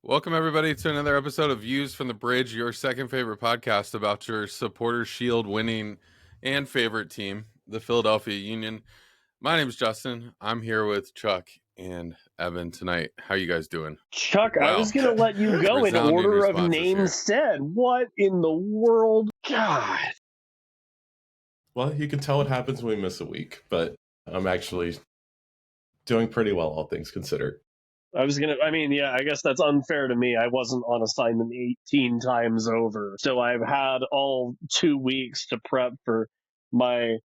Welcome, everybody, to another episode of Views from the Bridge, your second favorite podcast about your Supporters Shield winning and favorite team, the Philadelphia Union. My name is Justin. I'm here with Chuck and Evan tonight. How you guys doing? Chuck, I was going to let you go in Resounding order of responses here. names said. What in the world? God. Well, you can tell what happens when we miss a week, but I'm actually doing pretty well, all things considered. I guess that's unfair to me. I wasn't on assignment 18 times over. So I've had all 2 weeks to prep for my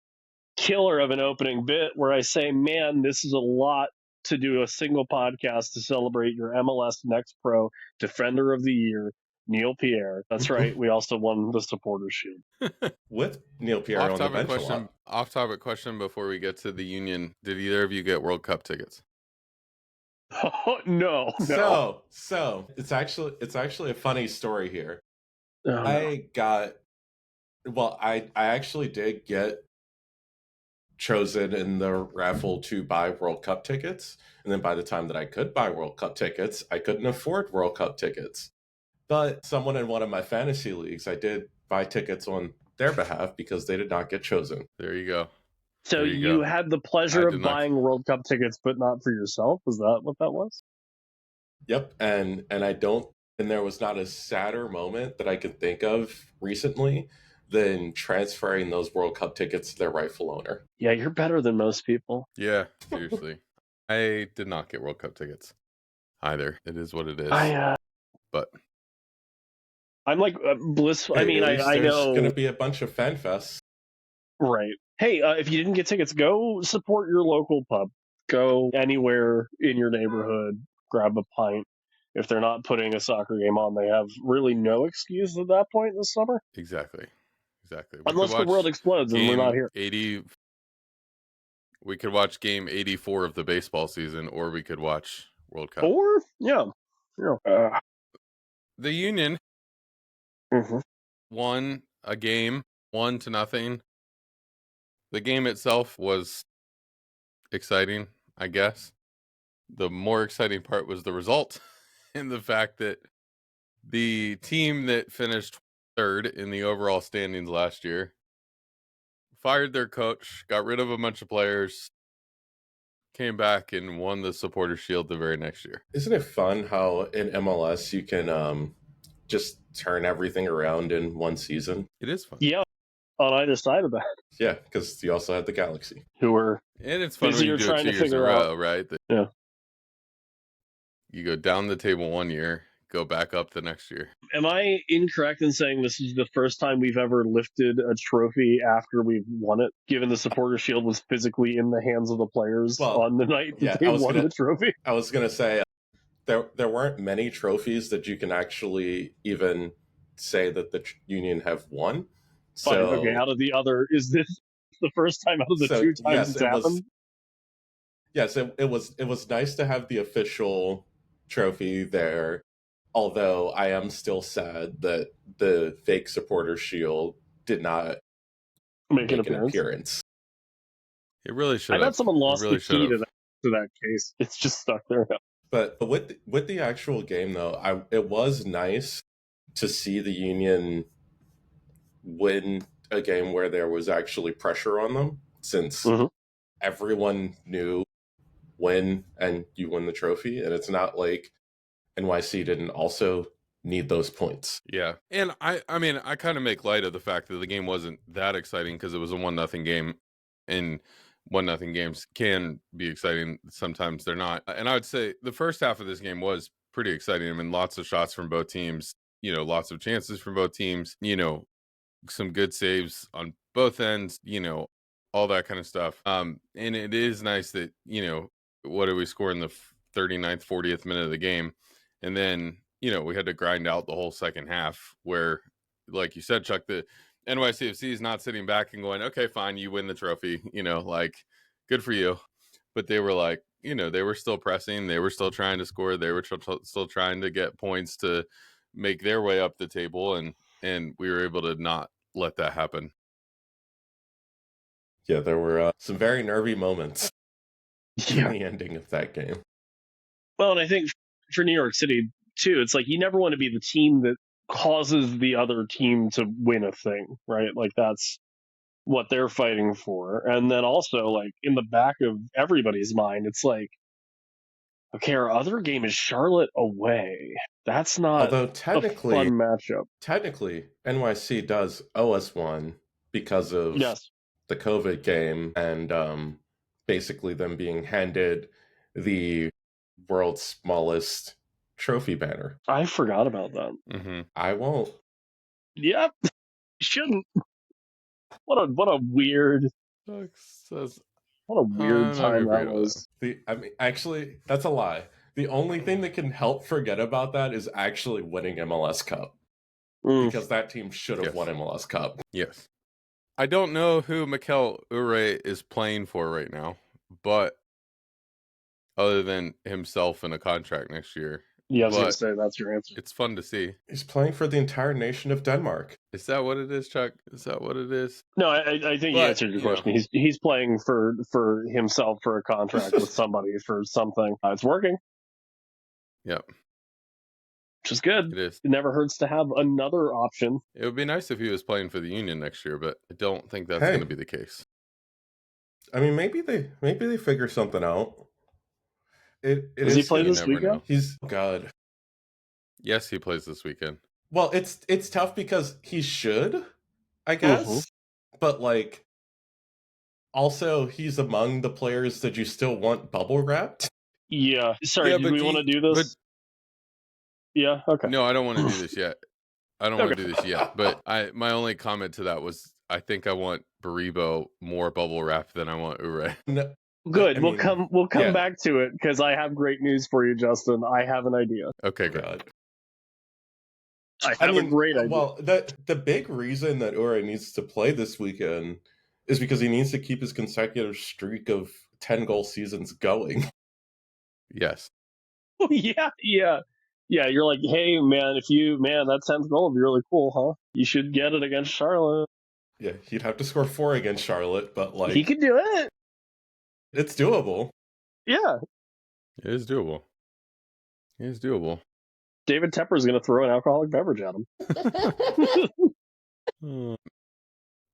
killer of an opening bit where I say, man, this is a lot to do a single podcast to celebrate your MLS Next Pro Defender of the Year, Neil Pierre. That's right. We also won the Supporters Shield. With Neil Pierre on the bench a lot. Off-topic question before we get to the Union. Did either of you get World Cup tickets? Oh, no. So it's actually a funny story here. Oh, no. I actually did get chosen in the raffle to buy World Cup tickets, and then by the time that I could buy World Cup tickets, I couldn't afford World Cup tickets. But someone in one of my fantasy leagues, I did buy tickets on their behalf because they did not get chosen. There you go. So you had the pleasure of buying World Cup tickets, but not for yourself? Is that what that was? Yep, and there was not a sadder moment that I could think of recently than transferring those World Cup tickets to their rightful owner. Yeah, you're better than most people. Yeah, seriously. I did not get World Cup tickets either. It is what it is. But I'm like blissful. I mean, I know there's going to be a bunch of fan fests. Right. Hey, if you didn't get tickets, go support your local pub. Go anywhere in your neighborhood, grab a pint. If they're not putting a soccer game on, they have really no excuse at that point this summer. Exactly. Unless the world explodes and we're not here. We could watch game 84 of the baseball season, or we could watch World Cup. Or, yeah. The Union won a game 1-0. The game itself was exciting, I guess. The more exciting part was the result and the fact that the team that finished third in the overall standings last year fired their coach, got rid of a bunch of players, came back and won the Supporters Shield the very next year. Isn't it fun how in MLS you can just turn everything around in one season? It is fun. Yeah, on either side of that. Yeah, because you also had the Galaxy. Who were and it's fun when you do it 2 years in a row, right? Yeah. You go down the table 1 year, go back up the next year. Am I incorrect in saying this is the first time we've ever lifted a trophy after we've won it, given the Supporters Shield was physically in the hands of the players on the night that they won the trophy? I was going to say, there weren't many trophies that you can actually even say that the Union have won. So, okay, out of the other, is this the first time out of the 2 times it's happened? Yes, it was nice to have the official trophy there. Although I am still sad that the fake Supporters Shield did not make an appearance. It really should. I bet someone lost the key to that case. It's just stuck there. But with the actual game, though, it was nice to see the Union win a game where there was actually pressure on them, since everyone knew when and you win the trophy, and it's not like NYC didn't also need those points. Yeah. And I mean, I kind of make light of the fact that the game wasn't that exciting because it was a 1-0 game, and 1-0 games can be exciting. Sometimes they're not. And I would say the first half of this game was pretty exciting. I mean, lots of shots from both teams, lots of chances from both teams, some good saves on both ends, all that kind of stuff. And it is nice that, what did we score in the 39th, 40th minute of the game? And then, we had to grind out the whole second half where, like you said, Chuck, the NYCFC is not sitting back and going, okay, fine, you win the trophy, good for you. But they were like, they were still pressing. They were still trying to score. They were still trying to get points to make their way up the table. And we were able to not let that happen. Yeah, there were some very nervy moments in the ending of that game. Well, and I think for New York City, too. It's like you never want to be the team that causes the other team to win a thing, right? Like that's what they're fighting for. And then also, like, in the back of everybody's mind, it's like, okay, our other game is Charlotte away. That's not Although a fun matchup. technically, NYC does owe us one because of Yes. the COVID game and basically them being handed the world's smallest trophy banner. I forgot about that. Mm-hmm. I won't. Yep. Shouldn't. What a weird Says, what a weird time that was. Actually, that's a lie. The only thing that can help forget about that is actually winning MLS Cup. Because that team should have won MLS Cup. Yes. I don't know who Mikel Ure is playing for right now, but other than himself in a contract next year. Yeah, I was going to say that's your answer. It's fun to see. He's playing for the entire nation of Denmark. Is that what it is, Chuck? Is that what it is? No, I think you answered your question. He's playing for himself for a contract with somebody for something. It's working. Yep. Which is good. It is. It never hurts to have another option. It would be nice if he was playing for the Union next year, but I don't think that's going to be the case. I mean, maybe they figure something out. Does he play this weekend? God. Yes, he plays this weekend. Well, it's tough because he should, I guess. But like, also he's among the players that you still want bubble wrapped. Yeah. Sorry, do we want to do this? Yeah. Okay. No, I don't want to do this yet. I don't want to do this yet. But my only comment to that was I think I want Baribo more bubble wrap than I want Ure. No. Good. We'll come back to it because I have great news for you, Justin. I have an idea. Okay, good. I have a great idea. Well, the big reason that Ure needs to play this weekend is because he needs to keep his consecutive streak of 10-goal seasons going. Yes. Yeah. You're like, hey, man, that 10th goal would be really cool, huh? You should get it against Charlotte. Yeah, he'd have to score 4 against Charlotte, but like he could do it. It's doable. Yeah. It is doable. David Tepper's going to throw an alcoholic beverage at him.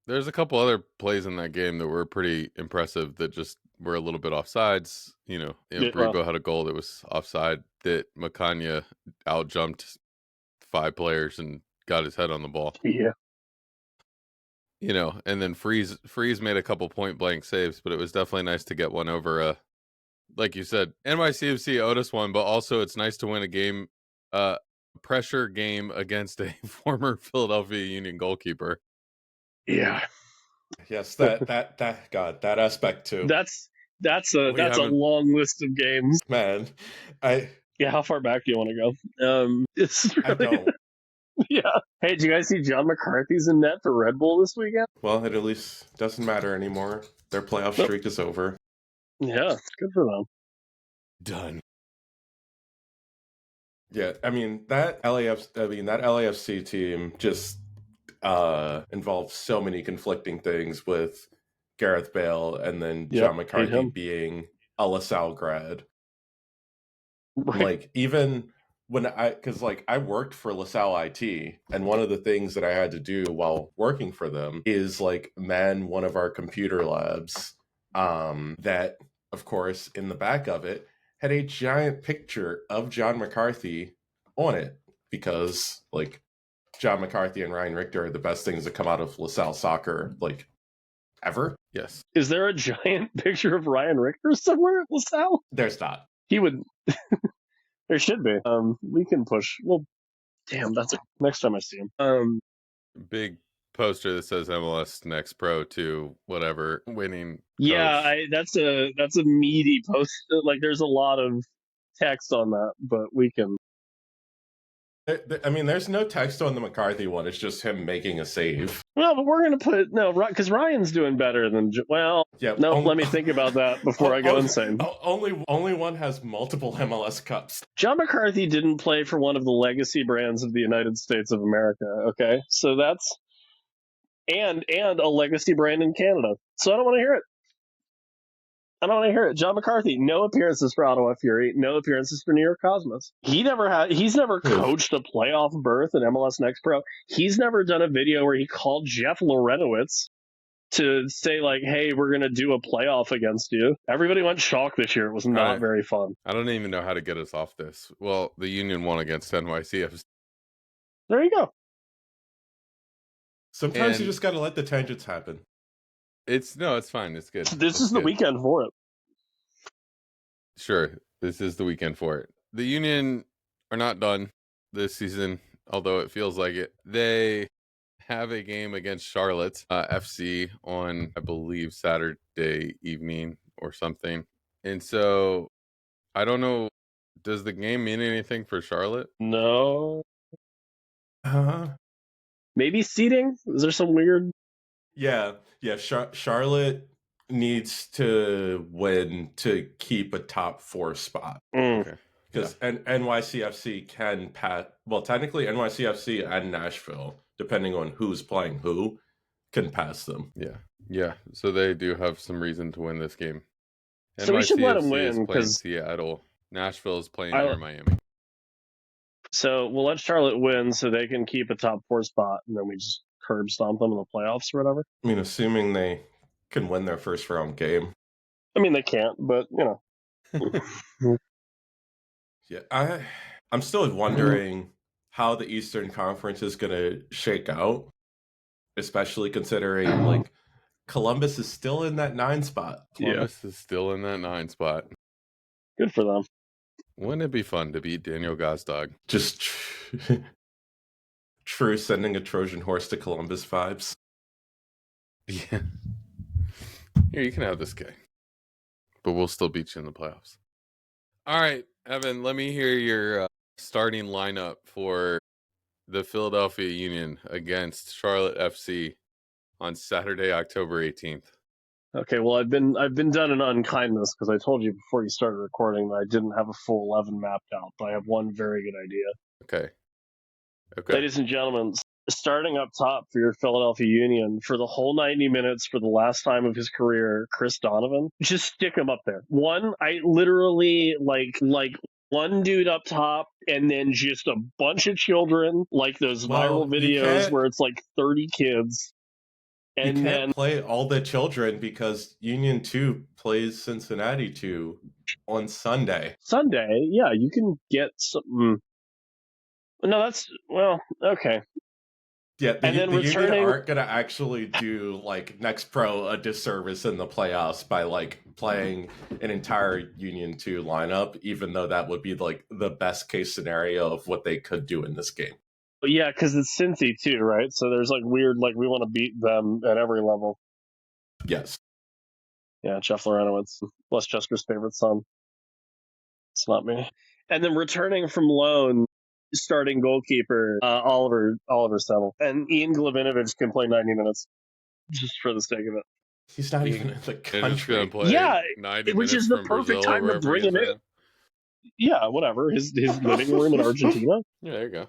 There's a couple other plays in that game that were pretty impressive that just were a little bit offsides. Baribo had a goal that was offside that Macania outjumped 5 players and got his head on the ball. Yeah. And then Freeze made a couple point blank saves, but it was definitely nice to get one over like you said, NYCFC owed us one, but also it's nice to win a game, pressure game against a former Philadelphia Union goalkeeper. Yeah. Yes, that aspect too. That's a long list of games. Man, how far back do you want to go? It's really, I don't. Yeah. Hey, did you guys see John McCarthy's in net for Red Bull this weekend? Well, it at least doesn't matter anymore. Their playoff streak is over. Yeah, good for them. Done. Yeah, I mean that LAFC team just involves so many conflicting things with Gareth Bale and then John McCarthy being a LaSalle grad. Right. Like even when I worked for LaSalle IT, and one of the things that I had to do while working for them is like man one of our computer labs that, of course, in the back of it had a giant picture of John McCarthy on it because like John McCarthy and Ryan Richter are the best things that come out of LaSalle soccer like ever. Yes. Is there a giant picture of Ryan Richter somewhere at LaSalle? There's not. He would. There should be. We can push. Well, damn, that's next time I see him. Big poster that says MLS Next Pro to whatever winning. Yeah, that's a meaty post. Like, there's a lot of text on that, but we can. I mean, there's no text on the McCarthy one. It's just him making a save. Well, but we're gonna because Ryan's doing better than. Let me think about that before I go insane. Only one has multiple MLS Cups. John McCarthy didn't play for one of the legacy brands of the United States of America. Okay, so that's and a legacy brand in Canada. So I don't want to hear it. I don't want to hear it. John McCarthy, no appearances for Ottawa Fury, no appearances for New York Cosmos. He's never coached a playoff berth in MLS Next Pro. He's never done a video where he called Jeff Lorenowitz to say, like, hey, we're going to do a playoff against you. Everybody went shocked this year. It was not very fun. I don't even know how to get us off this. Well, the Union won against NYCFC. There you go. Sometimes you just got to let the tangents happen. It's fine. It's good. This is the weekend for it. Sure. This is the weekend for it. The Union are not done this season, although it feels like it. They have a game against Charlotte FC on, I believe, Saturday evening or something. And so I don't know. Does the game mean anything for Charlotte? No. Maybe seeding? Is there some weird? Yeah. Charlotte needs to win to keep a top 4 spot. Okay. Because NYCFC can pass. Well, technically, NYCFC and Nashville, depending on who's playing who, can pass them. Yeah. So they do have some reason to win this game. So we should let them win because Seattle. Nashville is playing near Miami. So we'll let Charlotte win so they can keep a top 4 spot, and then we just curb stomp them in the playoffs or whatever. I mean, assuming they can win their first round game. I mean, they can't, but you know. Yeah, I'm still wondering how the Eastern Conference is going to shake out, especially considering like Columbus is still in that 9 spot. Columbus is still in that 9 spot. Good for them. Wouldn't it be fun to beat Daniel Gazdag? Just true sending a Trojan horse to Columbus vibes. Yeah. Here, you can have this guy. But we'll still beat you in the playoffs. All right, Evan, let me hear your starting lineup for the Philadelphia Union against Charlotte FC on Saturday, October 18th. Okay, well, I've been done an unkindness because I told you before you started recording that I didn't have a full 11 mapped out, but I have one very good idea. Okay. Ladies and gentlemen, starting up top for your Philadelphia Union for the whole 90 minutes for the last time of his career, Chris Donovan. Just stick him up there. I literally like one dude up top and then just a bunch of children, like those viral videos where it's like 30 kids. And you can't play all the children because Union 2 plays Cincinnati 2 on Sunday. Sunday? Yeah, you can get some. No, that's, well, okay. Yeah, the Union aren't going to actually do, like, Next Pro a disservice in the playoffs by, like, playing an entire Union 2 lineup, even though that would be, like, the best case scenario of what they could do in this game. Yeah, because it's Cincy too, right? So there's like weird, like we want to beat them at every level. Yes. Yeah, Jeff Lorenowitz, Westchester's favorite son. It's not me. And then returning from loan, starting goalkeeper Oliver Settle, and Ian Glavinovich can play 90 minutes just for the sake of it. He's not even in the country. Yeah, which is the perfect time to bring him in. Yeah, whatever. His living room in Argentina. Yeah, there you go.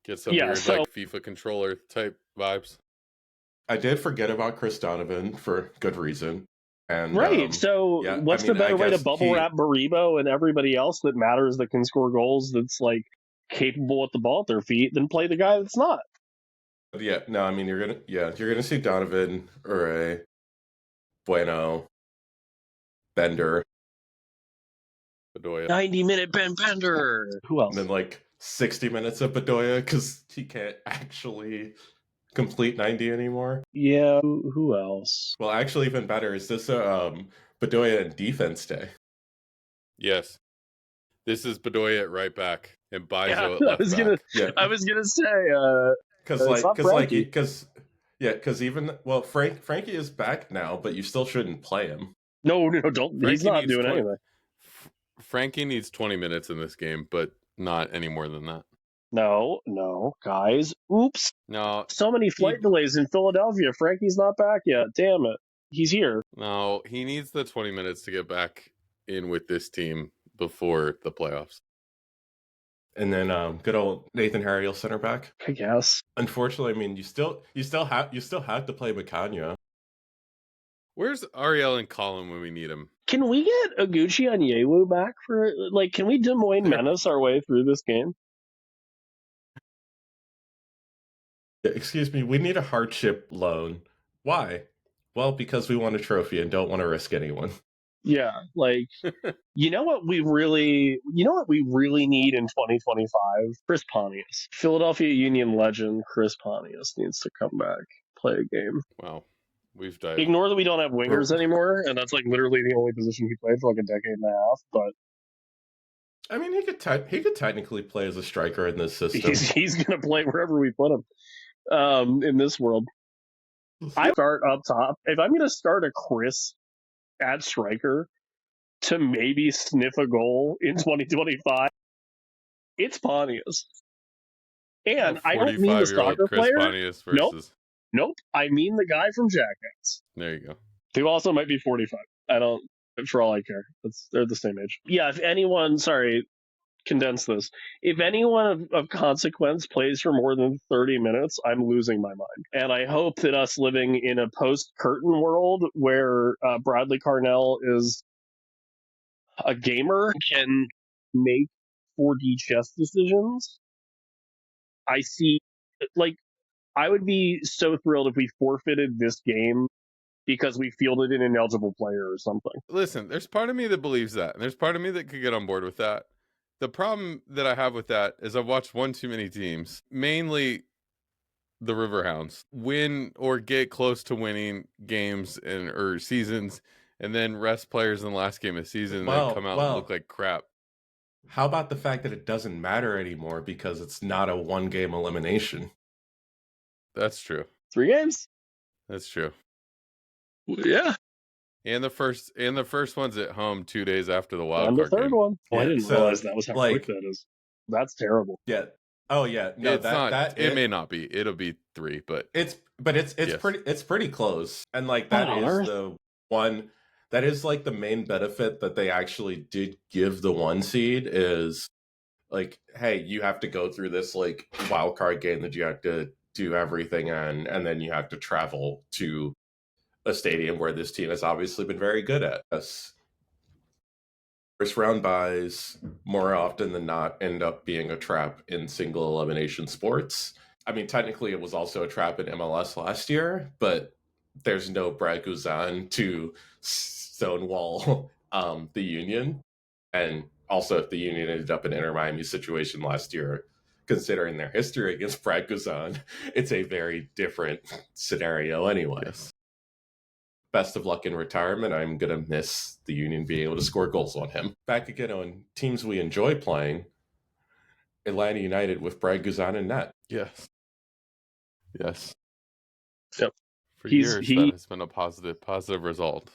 Get some weird like FIFA controller type vibes. I did forget about Chris Donovan for good reason. And what's the better way to bubble wrap Baribo and everybody else that matters that can score goals that's like capable with the ball at their feet than play the guy that's not? Yeah, no, I mean you're gonna see Donovan, Ure, Bueno, Bender, Bedoya. 90-minute Ben Bender. Who else? And then like 60 minutes of Bedoya because he can't actually complete 90 anymore. Yeah, who else? Well, actually, even better, is this Bedoya and defense day? Yes. This is Bedoya at right back and Bizo at left back. I was gonna say, because Frankie is back now, but you still shouldn't play him. No, don't. He's not doing anything. Frankie needs 20 minutes in this game, but not any more than that. No, guys. Oops. No. So many flight delays in Philadelphia. Frankie's not back yet. Damn it. He's here. No, he needs the 20 minutes to get back in with this team before the playoffs. And then good old Nathan Harriel center back. I guess. Unfortunately, I mean you still have to play Macania. Where's Ariel and Colin when we need him? Can we get Oguchi Onyewu back for, like, can we Des Moines Menace our way through this game? Excuse me, we need a hardship loan. Why? Well, because we want a trophy and don't want to risk anyone. Yeah, like, you know what we really need in 2025? Chris Pontius. Philadelphia Union legend Chris Pontius needs to come back, play a game. Wow. We've died. Ignore that we don't have wingers anymore, and that's like literally the only position he played for like a decade and a half, but I mean, he could technically play as a striker in this system. he's going to play wherever we put him in this world. I start up top. If I'm going to start a Chris at striker to maybe sniff a goal in 2025, it's Pontius. And I don't mean the soccer Chris player. Pontius versus... Nope. I mean the guy from Jackass. There you go. Who also might be 45. I don't, for all I care. They're the same age. Yeah, if anyone, condense this. If anyone of consequence plays for more than 30 minutes, I'm losing my mind. And I hope that us living in a post-curtain world where Bradley Carnell is a gamer can make 4D chess decisions. I see, like, I would be so thrilled if we forfeited this game because we fielded an ineligible player or something. Listen, there's part of me that believes that, and there's part of me that could get on board with that. The problem that I have with that is I've watched one too many teams, mainly the Riverhounds, win or get close to winning games or seasons, and then rest players in the last game of the season and then come out and look like crap. How about the fact that it doesn't matter anymore because it's not a one-game elimination? That's true. 3 games? That's true. Yeah. And the first one's at home 2 days after the wild and card the third game. one. Oh, I didn't realize that was how quick that is. That's terrible. Yeah. Oh yeah. No, it may not be. It'll be 3, but it's pretty close. And like that is the one that is like the main benefit that they actually did give the 1 seed is like, hey, you have to go through this like wild card game that you have to do everything in, and then you have to travel to a stadium where this team has obviously been very good at. Us. First round buys more often than not end up being a trap in single elimination sports. I mean, technically it was also a trap in MLS last year, but there's no Brad Guzan to stonewall the Union. And also if the Union ended up in an Inter Miami situation last year, considering their history against Brad Guzan, it's a very different scenario anyway. Yes. Best of luck in retirement. I'm going to miss the Union being able to score goals on him. Back again on teams we enjoy playing. Atlanta United with Brad Guzan and net. Yes. Yes. Yep. For years, that has been a positive result.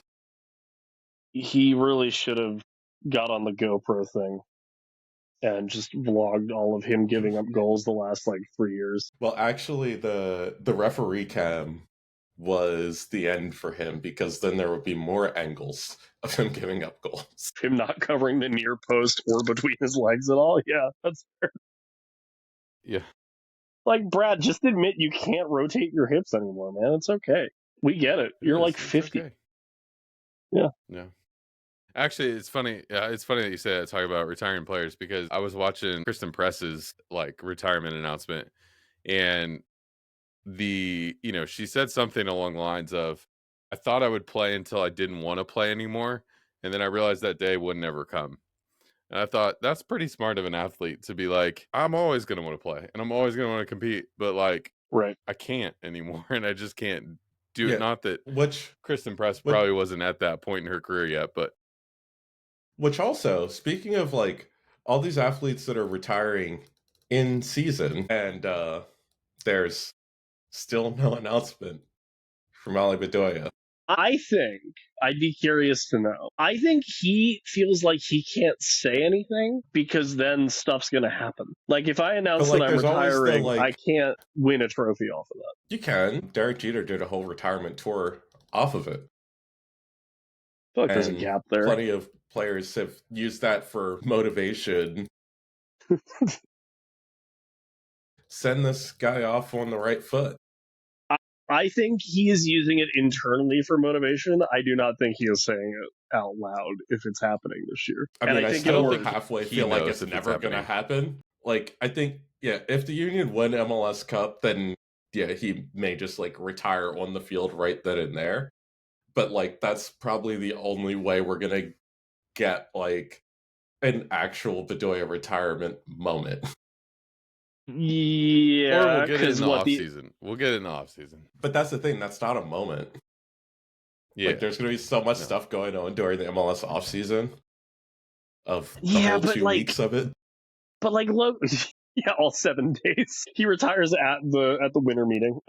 He really should have got on the GoPro thing and just vlogged all of him giving up goals the last, 3 years. Well, actually, the referee cam was the end for him because then there would be more angles of him giving up goals. Him not covering the near post or between his legs at all? Yeah, that's fair. Yeah. Like, Brad, just admit you can't rotate your hips anymore, man. It's okay. We get it. You're 50. Okay. Yeah. Yeah. Actually, it's funny. It's funny that you say that, talk about retiring players, because I was watching Kristen Press's retirement announcement, and she said something along the lines of, I thought I would play until I didn't want to play anymore, and then I realized that day would never come. And I thought that's pretty smart of an athlete to be like, I'm always going to want to play and I'm always going to want to compete, but right, I can't anymore, and I just can't do it. Not that Kristen Press probably wasn't at that point in her career yet, but which also, speaking of all these athletes that are retiring in season, and there's still no announcement from Ali Bedoya. I think, I'd be curious to know. I think he feels like he can't say anything because then stuff's going to happen. If I announce that I'm retiring, I can't win a trophy off of that. You can. Derek Jeter did a whole retirement tour off of it. I feel like there's a gap there. Plenty of players have used that for motivation. Send this guy off on the right foot. I think he is using it internally for motivation. I do not think he is saying it out loud if it's happening this year. I And mean, I I think it still don't worked. think halfway he feel like knows it's if it's never going to happen. Like, I think, yeah, if the Union win MLS Cup, then yeah, he may just like retire on the field right then and there. But like, that's probably the only way we're going to get like an actual Bedoya retirement moment. Or Yeah, we'll get it in because the what off the season. We'll get it in the off season. But that's the thing, that's not a moment. Yeah. Like, there's going to be so much No. stuff going on during the MLS offseason of the Yeah, whole but 2 weeks of it. Yeah, all 7 days. He retires at the winter meeting.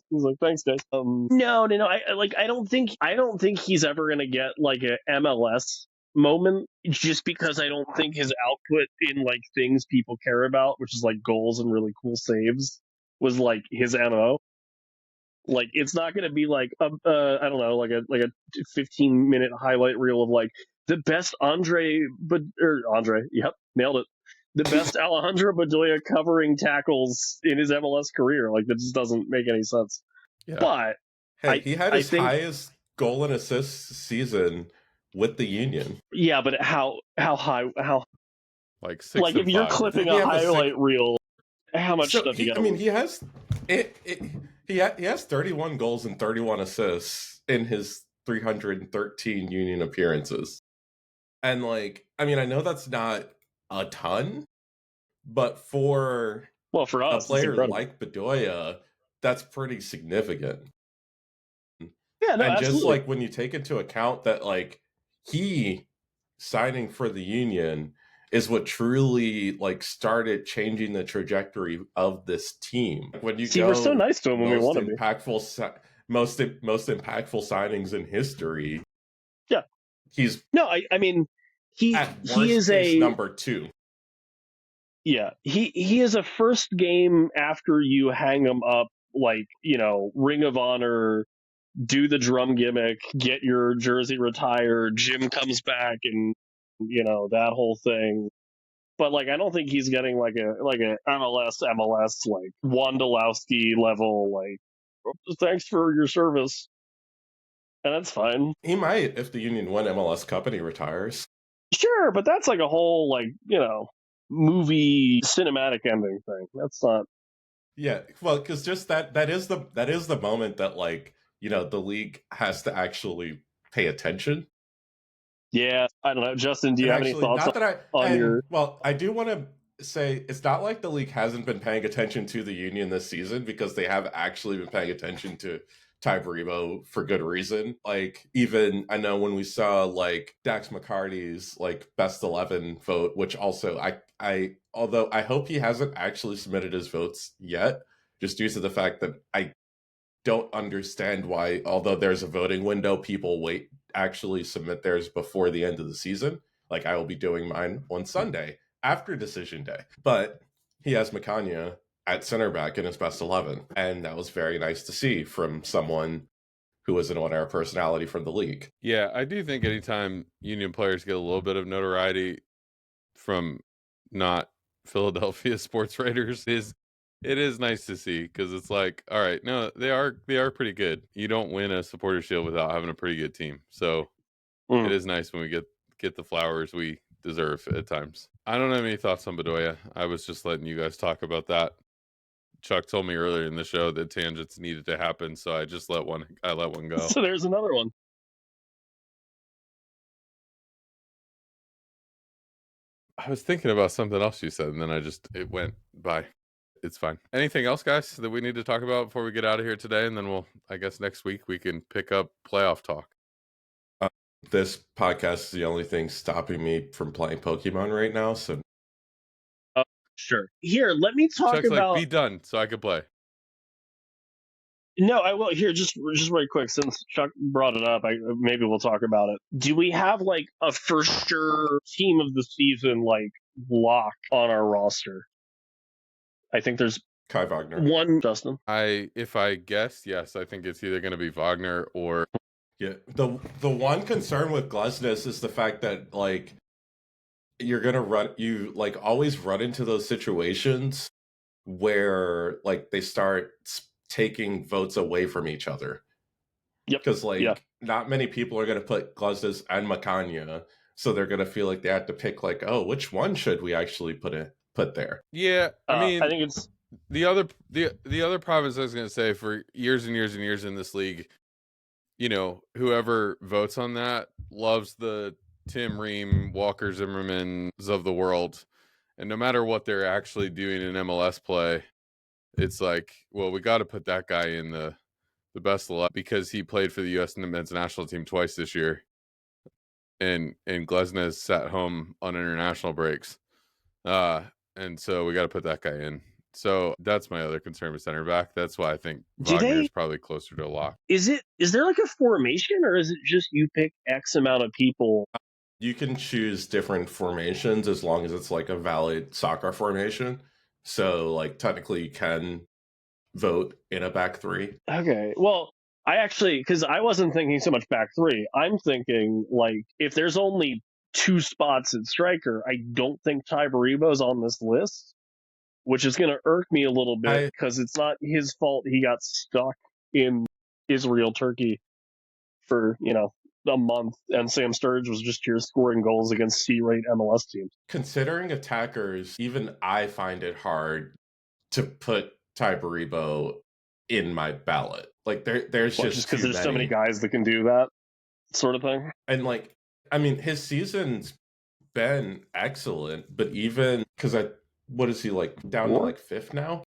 He's like, thanks, guys. No. I don't think he's ever gonna get like a MLS moment, just because I don't think his output in like things people care about, which is like goals and really cool saves, was like his MO. Like, it's not going to be like I don't know, like a 15-minute highlight reel of like the best yep, nailed it, the best Alejandro Bedoya covering tackles in his MLS career. Like, that just doesn't make any sense. Yeah. But Hey, he had I his think, highest goal and assist season with the Union. yeah, but how high, how, like 6 like, and if you're 5. clipping He a have a highlight reel, how much So stuff you he, got? I mean, he has he has 31 goals and 31 assists in his 313 Union appearances, and like, I mean, I know that's not a ton, but for Well, for a us, it's player incredible. like Bedoya, that's pretty significant. Yeah, no, And just absolutely. like when you take into account that like he signing for the Union is what truly like started changing the trajectory of this team. When you See, we're so go nice to him when we most want to be. impactful most impactful signings in history, Yeah. he's No, I mean, he at he worst is case a number 2. yeah, he is a first game after you hang him up, like, Ring of Honor, do the drum gimmick, get your jersey retired, Jim comes back, and that whole thing. But like, I don't think he's getting like a MLS like Wondolowski level, like, thanks for your service, and that's fine. He might if the Union won MLS Cup and he retires. Sure, but that's like a whole, like, movie cinematic ending thing. That's not. Yeah, well, because just that is the moment that like the league has to actually pay attention. Yeah, I don't know. Justin, do you And have any actually, thoughts not that on your? I do want to say it's not like the league hasn't been paying attention to the Union this season, because they have actually been paying attention to Ty Baribo for good reason. Like, even I know when we saw like Dax McCarty's like best 11 vote, which also I although I hope he hasn't actually submitted his votes yet, just due to the fact that I don't understand why, although there's a voting window, people actually submit theirs before the end of the season. Like, I will be doing mine on Sunday after decision day. But he has Macania at center back in his best 11. And that was very nice to see from someone who is an on-air personality from the league. Yeah, I do think anytime Union players get a little bit of notoriety from not Philadelphia sports writers, it is nice to see, because it's like, all right, no, they are pretty good. You don't win a supporter shield without having a pretty good team. So it is nice when we get the flowers we deserve at times. I don't have any thoughts on Bedoya. I was just letting you guys talk about that. Chuck told me earlier in the show that tangents needed to happen, so I just let one go. So there's another one. I was thinking about something else you said, and then it went by. It's fine. Anything else, guys, that we need to talk about before we get out of here today? And then I guess next week we can pick up playoff talk. This podcast is the only thing stopping me from playing Pokemon right now. So, Sure. Here, let me talk Chuck's about. like, be done so I could play. No, I will. Here, just really quick, since Chuck brought it up, maybe we'll talk about it. Do we have like a for sure team of the season like lock on our roster? I think there's Kai Wagner. one. Justin. If I guess, yes, I think it's either going to be Wagner or. Yeah, the one concern with Glesnes is the fact that like you always run into those situations where like they start taking votes away from each other. Yep. Because Yeah. not many people are going to put Glazes and Macania, so they're going to feel like they have to pick like, oh, which one should we actually put there? Yeah, I mean, I think it's the other problem is, I was going to say, for years and years and years in this league, you know, whoever votes on that loves the Tim Ream, Walker Zimmermans of the world, and no matter what they're actually doing in MLS play, it's like, well, we got to put that guy in the best of luck because he played for the U.S. men's national team twice this year, and Glesnes sat home on international breaks, and so we got to put that guy in. So that's my other concern with center back. That's why I think Wagner is probably closer to a lock. Is there like a formation, or is it just you pick X amount of people? You can choose different formations as long as it's like a valid soccer formation. So like technically you can vote in a back three. Okay. Well, I actually, because I wasn't thinking so much back three. I'm thinking like if there's only 2 spots at striker, I don't think Ty Baribo's on this list, which is going to irk me a little bit because it's not his fault he got stuck in Israel, Turkey for, a month, and Sam Sturridge was just here scoring goals against C-rate MLS teams. Considering attackers, even I find it hard to put Ty Baribo in my ballot. Like there's just because there's so many guys that can do that sort of thing. And like, I mean, his season's been excellent, but even because what is he like down to like 5th now?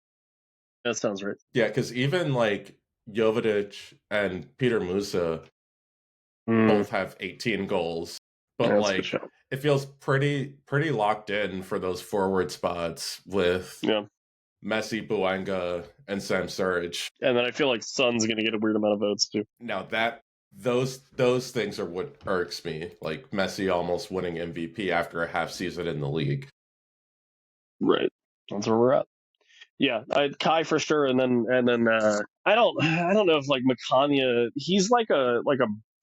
That sounds right. Yeah, because even like Jovic and Peter Musa both have 18 goals, but like it feels pretty locked in for those forward spots with Messi, Buanga, and Sam Sturridge. And then I feel like Son's going to get a weird amount of votes too. Now those things are what irks me, like Messi almost winning MVP after a half season in the league. Right, that's where we're at. Yeah, Kai for sure, and then I don't know if like Macania, he's like a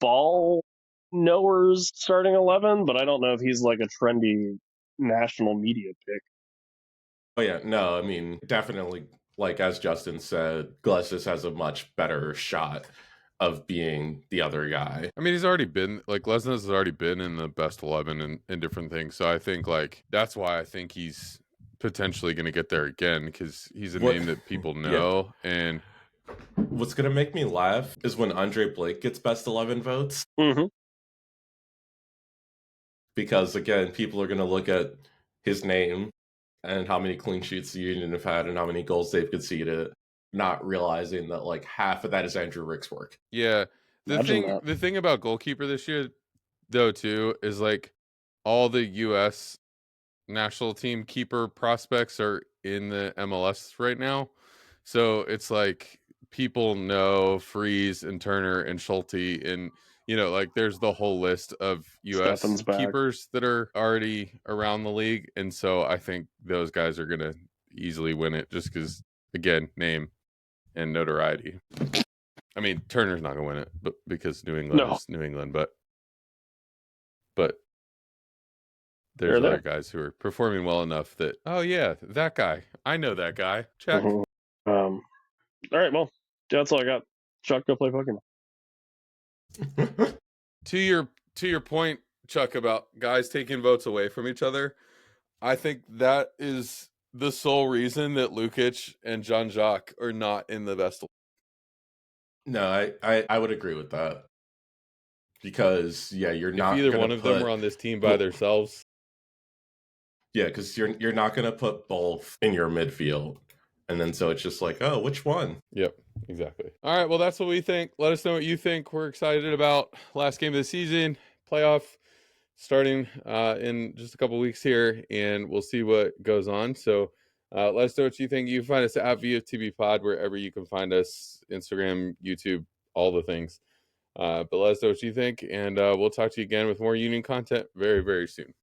ball knowers starting 11, but I don't know if he's like a trendy national media pick. Oh yeah, no, I mean definitely, like as Justin said, Glesnes has a much better shot of being the other guy. I mean, he's already been like Glesnes has already been in the best 11 and different things, so I think like that's why I think he's potentially going to get there again, because he's a name that people know. Yeah. And what's going to make me laugh is when Andre Blake gets best 11 votes. Mm-hmm. Because again, people are going to look at his name and how many clean sheets the Union have had and how many goals they've conceded, not realizing that like half of that is Andrew Rick's work. Yeah. The thing about goalkeeper this year though too is like all the US national team keeper prospects are in the MLS right now. So it's like people know Freeze and Turner and Schulte, and like there's the whole list of US keepers that are already around the league. And so I think those guys are going to easily win it just because, again, name and notoriety. I mean, Turner's not going to win it, but because New England is New England, but there's other guys who are performing well enough that, oh yeah, that guy, I know that guy. Check. Mm-hmm. All right, well, that's all I got. Chuck, go play Pokemon. To your point, Chuck, about guys taking votes away from each other, I think that is the sole reason that Lukic and Jean-Jacques are not in the best. No, I would agree with that. Because you're not either one of them were on this team by themselves. Yeah, because you're not going to put both in your midfield. And then so it's just like, oh, which one? Yep, exactly. All right, well, that's what we think. Let us know what you think. We're excited about last game of the season, playoff starting in just a couple weeks here, and we'll see what goes on. So let us know what you think. You can find us at VFTB Pod wherever you can find us, Instagram, YouTube, all the things. But let us know what you think, and we'll talk to you again with more Union content very, very soon.